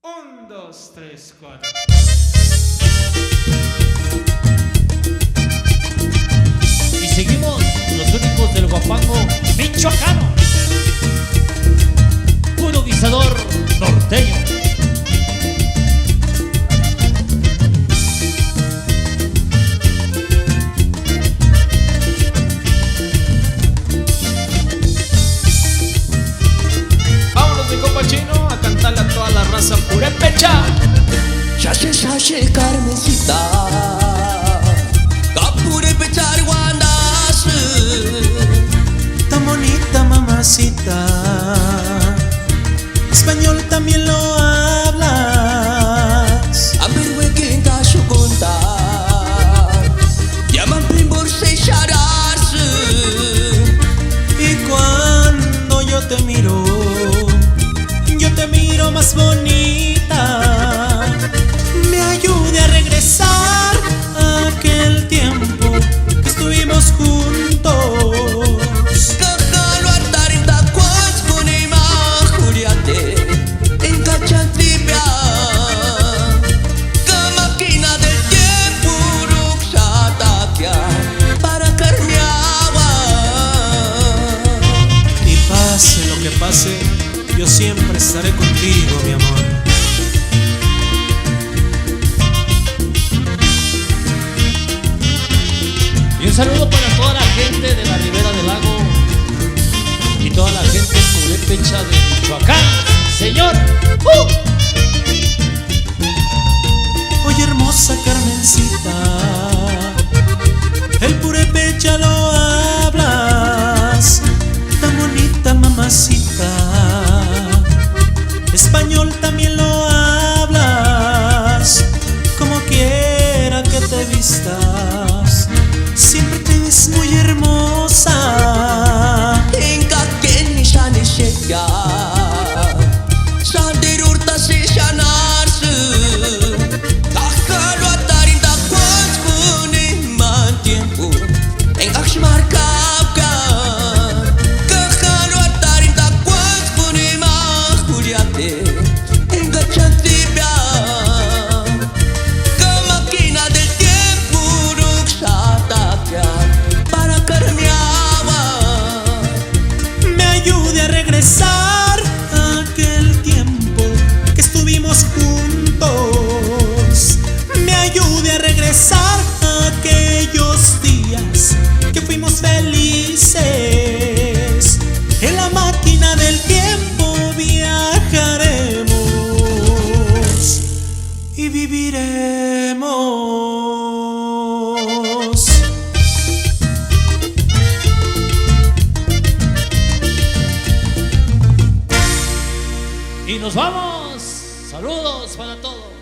Un, dos, tres, cuatro. Y seguimos los únicos del Guapango michoacano, puro guisador norteño. Vámonos mi compa Chino a cantarle a toda la raza purépecha. Shashi shashi Carmencita, Capurepecha Guandas. Tan bonita mamacita, español también lo hablas. A ver huequín tacho contar, llaman primor se charas. Y cuando yo te miro más bonita. Me ayude a regresar a aquel tiempo que estuvimos juntos. Kakalo atar en tacuas con ima Juliate en Cachantipia. Máquina del tiempo ruxatapia para carmeaba. Y pase lo que pase, yo siempre estaré contigo, mi amor. Y un saludo para toda la gente de la Ribera del Lago y toda la gente purépecha de Michoacán, señor. Oye, hermosa Carmencita, el purépecha lo hablas. Tan bonita mamacita, español también lo hablas. Como quiera que te vistas, siempre te ves muy hermosa. En Caquén ni Shani Shekia, Shandir Urta se Shanarsu. Kakalo atar en tacuas con iman tiempo en Akshmar Kapka. Kakalo atar en tacuas con iman Juliate en Cachantipia. Máquina del tiempo ruxatapia para carmeaba. Me ayude a regresar a aquel tiempo que estuvimos juntos. Me ayude a regresar a aquellos días que fuimos felices. En la máquina del tiempo viajaremos y viviremos. Y nos vamos. Saludos para todos.